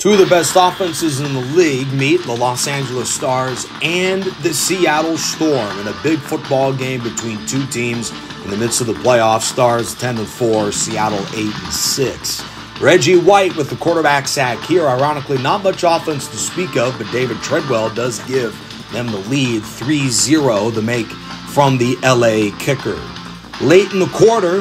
Two of the best offenses in the league meet, the Los Angeles Stars and the Seattle Storm, in a big football game between two teams in the midst of the playoffs. Stars 10-4, Seattle 8-6. Reggie White with the quarterback sack here. Ironically, not much offense to speak of, but David Treadwell does give them the lead 3-0 to make from the LA kicker. Late in the quarter,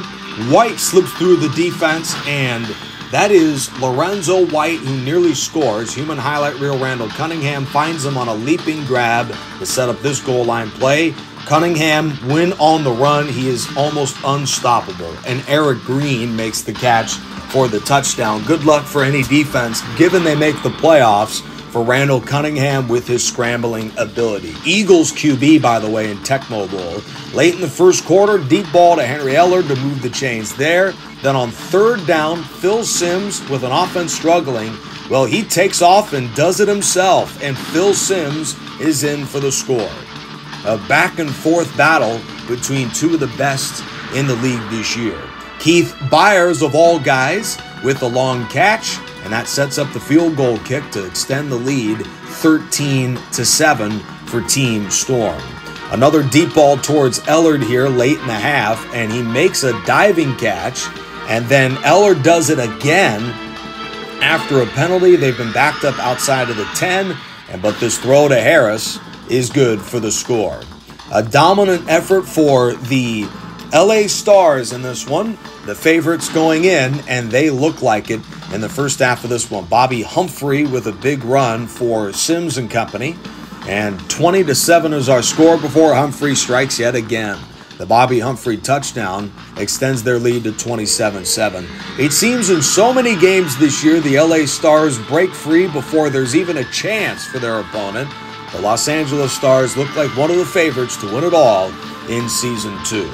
White slips through the defense, and that is Lorenzo White, who nearly scores. Human highlight reel, Randall Cunningham finds him on a leaping grab to set up this goal line play. Cunningham, when on the run, he is almost unstoppable, and Eric Green makes the catch for the touchdown. Good luck for any defense, given they make the playoffs, for Randall Cunningham with his scrambling ability. Eagles QB, by the way, in Tecmo Bowl. Late in the first quarter, deep ball to Henry Ellard to move the chains there. Then on third down, Phil Simms with an offense struggling. Well, he takes off and does it himself, and Phil Simms is in for the score. A back-and-forth battle between two of the best in the league this year. Keith Byers, of all guys, with the long catch, and that sets up the field goal kick to extend the lead 13-7 for Team Storm. Another deep ball towards Ellard here late in the half, and he makes a diving catch, and then Ellard does it again after a penalty. They've been backed up outside of the 10, but this throw to Harris is good for the score. A dominant effort for the LA Stars in this one. The favorites going in, and they look like it in the first half of this one. Bobby Humphrey with a big run for Simms and company. And 20-7 is our score before Humphrey strikes yet again. The Bobby Humphrey touchdown extends their lead to 27-7. It seems in so many games this year, the LA Stars break free before there's even a chance for their opponent. The Los Angeles Stars look like one of the favorites to win it all in Season 2.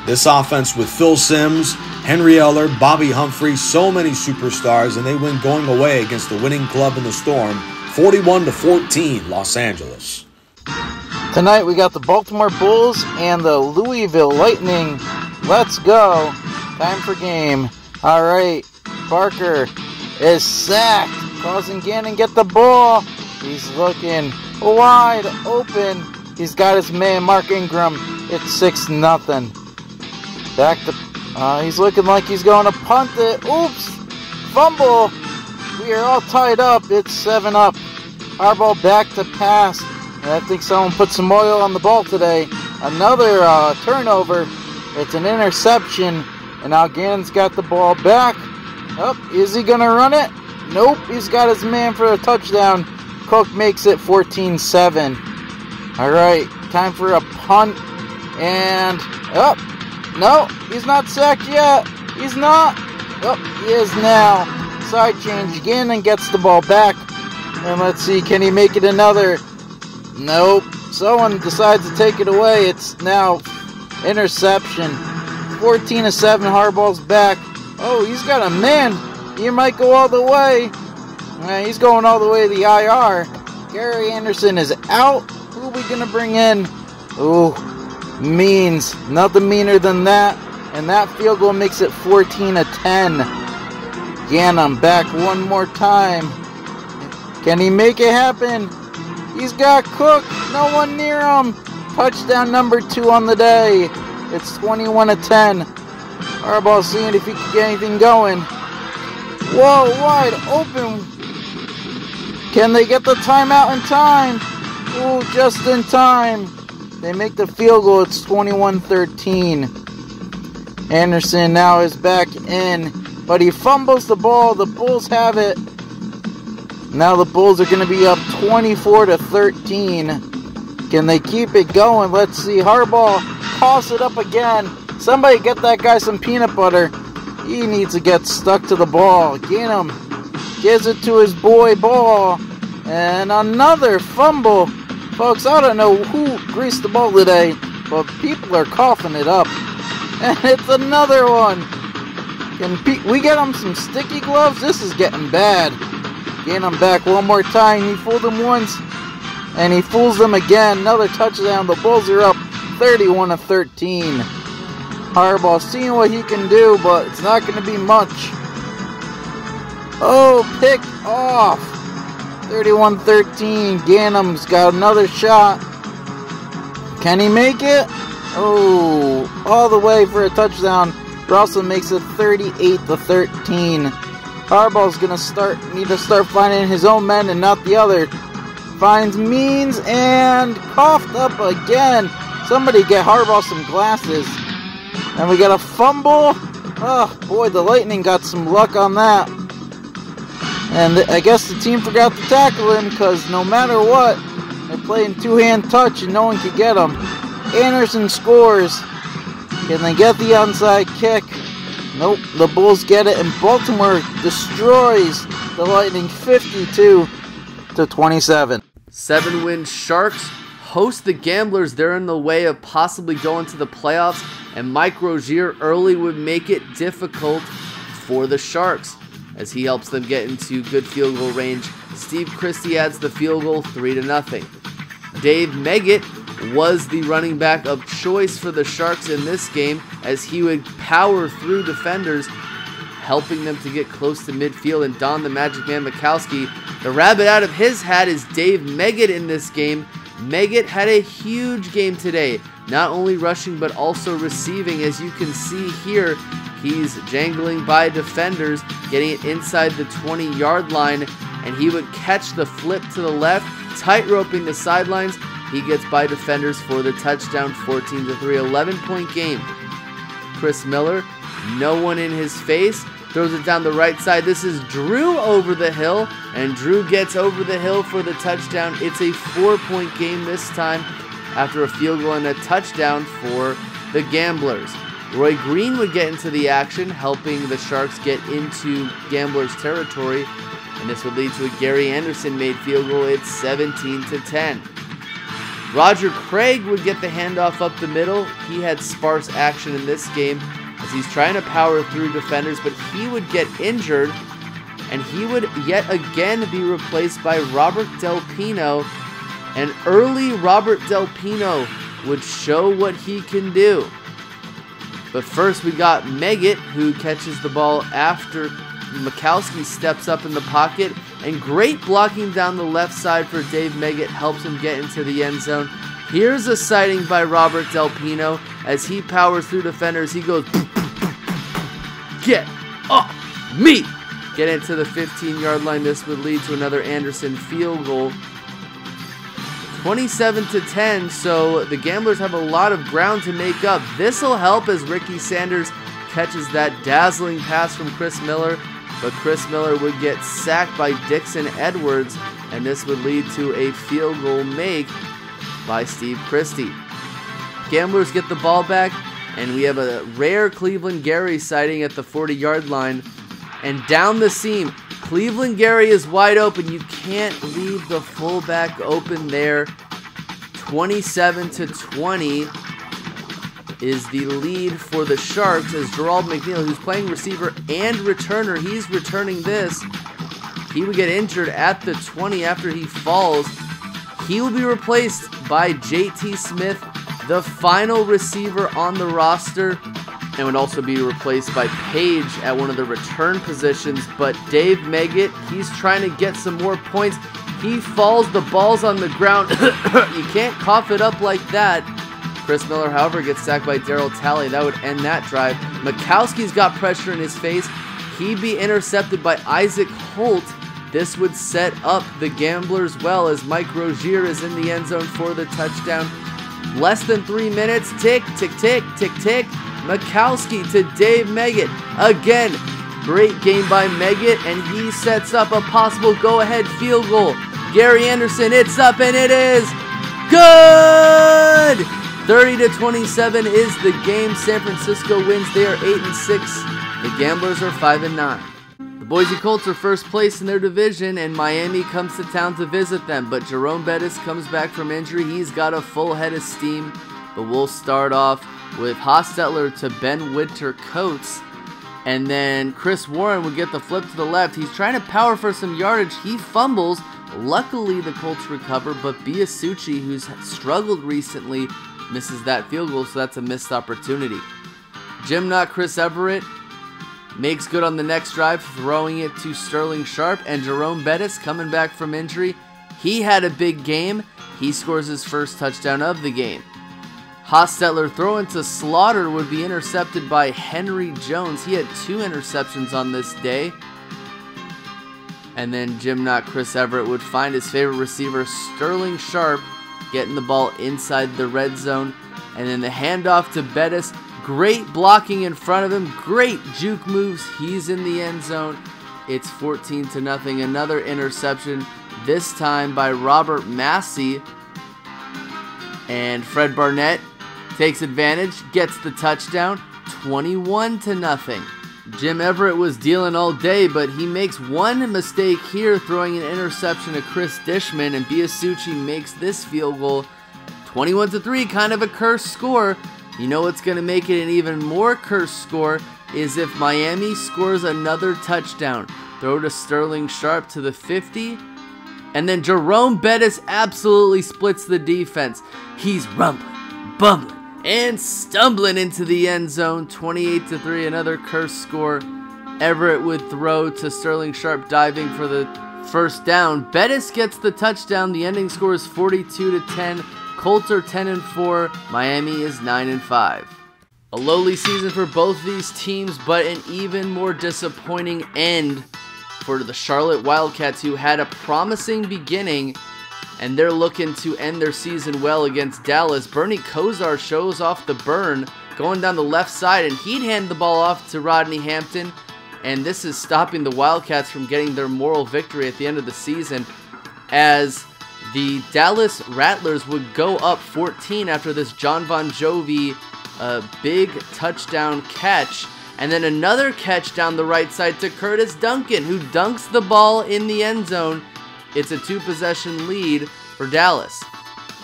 This offense with Phil Simms, Henry Ellard, Bobby Humphrey, so many superstars, and they win going away against the winning club in the Storm, 41-14, Los Angeles. Tonight we got the Baltimore Bulls and the Louisville Lightning. Let's go. Time for game. All right, Barker is sacked. Causing Gannon get the ball. He's looking wide open. He's got his man, Mark Ingram. It's 6-0. Back to, he's looking like he's going to punt it. Oops! Fumble! We are all tied up. It's 7-up. Harbaugh back to pass. And I think someone put some oil on the ball today. Another turnover. It's an interception. And now Gannon's got the ball back. Oh, is he going to run it? Nope. He's got his man for a touchdown. Cook makes it 14-7. All right. Time for a punt. And, no, he's not sacked yet. He's not. Oh, he is now. Side change again and gets the ball back. And let's see, can he make it another? Nope. Someone decides to take it away. It's now interception. 14-7, Harbaugh's back. Oh, he's got a man. He might go all the way. He's going all the way to the IR. Gary Anderson is out. Who are we going to bring in? Ooh. Means nothing meaner than that, and that field goal makes it 14-10. Gannon back one more time. Can he make it happen? He's got Cook. No one near him. Touchdown number 2 on the day. It's 21-10. Harbaugh seeing if he can get anything going. Whoa, wide open. Can they get the timeout in time? Ooh, just in time. They make the field goal. It's 21-13. Anderson now is back in, but he fumbles the ball. The Bulls have it. Now the Bulls are going to be up 24-13. Can they keep it going? Let's see. Harbaugh toss it up again. Somebody get that guy some peanut butter. He needs to get stuck to the ball. Gannon gives it to his boy Ball. And another fumble. Folks, I don't know who greased the ball today, but people are coughing it up. And it's another one. Can we get him some sticky gloves? This is getting bad. Getting him back one more time. He fooled him once, and he fools them again. Another touchdown. The Bulls are up 31-13. Harbaugh seeing what he can do, but it's not going to be much. Oh, picked off. 31-13. Gannum's got another shot. Can he make it? Oh, all the way for a touchdown. Russell makes it 38-13. Harbaugh's gonna need to start finding his own men and not the other. Finds Means and coughed up again. Somebody get Harbaugh some glasses. And we got a fumble. Oh boy, the Lightning got some luck on that. And I guess the team forgot to tackle him because no matter what, they're playing two-hand touch and no one could get him. Anderson scores. Can they get the onside kick? Nope, the Bulls get it, and Baltimore destroys the Lightning 52-27. 7-win Sharks host the Gamblers. They're in the way of possibly going to the playoffs, and Mike Rozier early would make it difficult for the Sharks as he helps them get into good field goal range. Steve Christie adds the field goal 3-0. Dave Meggett was the running back of choice for the Sharks in this game as he would power through defenders, helping them to get close to midfield and don the Magic Man Mikowski. The rabbit out of his hat is Dave Meggett in this game. Meggett had a huge game today, not only rushing but also receiving. As you can see here, he's jangling by defenders, getting it inside the 20-yard line, and he would catch the flip to the left, tight-roping the sidelines. He gets by defenders for the touchdown, 14-3, 11-point game. Chris Miller, no one in his face, throws it down the right side. This is Drew over the hill, and Drew gets over the hill for the touchdown. It's a 4-point game this time after a field goal and a touchdown for the Gamblers. Roy Green would get into the action, helping the Sharks get into Gamblers territory, and this would lead to a Gary Anderson made field goal. It's 17-10. Roger Craig would get the handoff up the middle. He had sparse action in this game as he's trying to power through defenders, but he would get injured, and he would yet again be replaced by Robert Del Pino. And early Robert Del Pino would show what he can do. But first we got Meggett, who catches the ball after Mikowski steps up in the pocket, and great blocking down the left side for Dave Meggett helps him get into the end zone. Here's a sighting by Robert Del Pino as he powers through defenders. He goes, get off me! Get into the 15-yard line. This would lead to another Anderson field goal. 27-10, so the Gamblers have a lot of ground to make up. This will help as Ricky Sanders catches that dazzling pass from Chris Miller, but Chris Miller would get sacked by Dixon Edwards, and this would lead to a field goal make by Steve Christie. Gamblers get the ball back, and we have a rare Cleveland Gary sighting at the 40-yard line, and down the seam, Cleveland Gary is wide open. You can't leave the fullback open there. 27-20 is the lead for the Sharks as Gerald McNeil, who's playing receiver and returner, he's returning this. He would get injured at the 20 after he falls. He will be replaced by JT Smith, the final receiver on the roster, and would also be replaced by Page at one of the return positions. But Dave Meggett, he's trying to get some more points. He falls, the ball's on the ground. You can't cough it up like that. Chris Miller, however, gets sacked by Darryl Talley. That would end that drive. Mikowski's got pressure in his face. He'd be intercepted by Isaac Holt. This would set up the Gamblers well as Mike Rozier is in the end zone for the touchdown. Less than 3 minutes. Tick, tick, tick, tick, tick. Mikowski to Dave Meggett. Again, great game by Meggett, and he sets up a possible go-ahead field goal. Gary Anderson, it's up, and it is good! 30-27 is the game. San Francisco wins. They are 8-6. The Gamblers are 5-9. The Boise Colts are first place in their division, and Miami comes to town to visit them. But Jerome Bettis comes back from injury. He's got a full head of steam. But we'll start off with Hostetler to Ben Winter Coates. And then Chris Warren would get the flip to the left. He's trying to power for some yardage. He fumbles. Luckily, the Colts recover, but Biasucci, who's struggled recently, misses that field goal, so that's a missed opportunity. Jim Knott, Chris Everett, makes good on the next drive, throwing it to Sterling Sharp, and Jerome Bettis coming back from injury. He had a big game. He scores his first touchdown of the game. Hostetler throwing to Slaughter would be intercepted by Henry Jones. He had 2 interceptions on this day. And then Gymnot Chris Everett would find his favorite receiver, Sterling Sharp, getting the ball inside the red zone. And then the handoff to Bettis. Great blocking in front of him. Great juke moves. He's in the end zone. It's 14-0. Another interception, this time by Robert Massey. And Fred Barnett takes advantage, gets the touchdown, 21-0. Jim Everett was dealing all day, but he makes one mistake here, throwing an interception to Chris Dishman, and Biasucci makes this field goal. 21-3, kind of a cursed score. You know what's going to make it an even more cursed score is if Miami scores another touchdown. Throw to Sterling Sharp to the 50. And then Jerome Bettis absolutely splits the defense. He's rumbling, bumbling, and stumbling into the end zone. 28-3, another cursed score. Everett would throw to Sterling Sharp, diving for the first down. Bettis gets the touchdown. The ending score is 42-10. Colts are 10-4. Miami is 9-5. A lowly season for both these teams, but an even more disappointing end for the Charlotte Wildcats, who had a promising beginning, and they're looking to end their season well against Dallas. Bernie Kosar shows off the burn, going down the left side, and he'd hand the ball off to Rodney Hampton, and this is stopping the Wildcats from getting their moral victory at the end of the season, as the Dallas Rattlers would go up 14 after this John Bon Jovi big touchdown catch. And then another catch down the right side to Curtis Duncan, who dunks the ball in the end zone. It's a 2-possession lead for Dallas.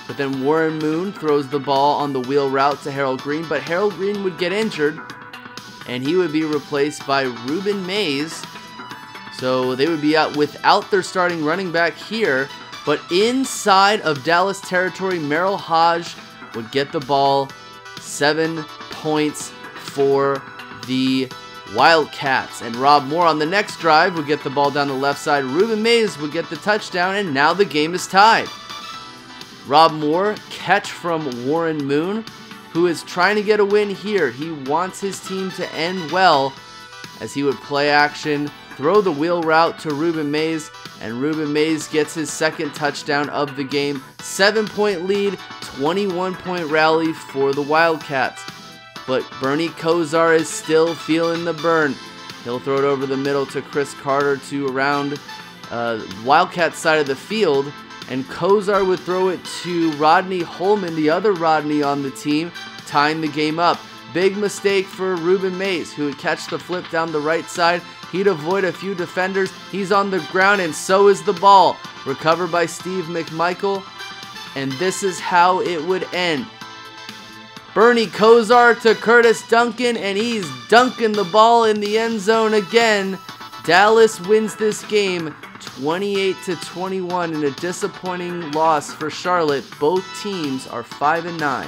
But then Warren Moon throws the ball on the wheel route to Harold Green, but Harold Green would get injured, and he would be replaced by Ruben Mays. So they would be out without their starting running back here. But inside of Dallas territory, Merrill Hodge would get the ball. 7 points for the Wildcats. And Rob Moore on the next drive would get the ball down the left side. Ruben Mays would get the touchdown, and now the game is tied. Rob Moore, catch from Warren Moon, who is trying to get a win here. He wants his team to end well, as he would play action, throw the wheel route to Ruben Mays, and Ruben Mays gets his second touchdown of the game. 7-point lead, 21-point rally for the Wildcats. But Bernie Kosar is still feeling the burn. He'll throw it over the middle to Chris Carter to around Wildcat side of the field. And Kosar would throw it to Rodney Holman, the other Rodney on the team, tying the game up. Big mistake for Ruben Mays, who would catch the flip down the right side. He'd avoid a few defenders. He's on the ground, and so is the ball. Recovered by Steve McMichael. And this is how it would end. Bernie Kosar to Curtis Duncan, and he's dunking the ball in the end zone again. Dallas wins this game 28-21 in a disappointing loss for Charlotte. Both teams are 5-9.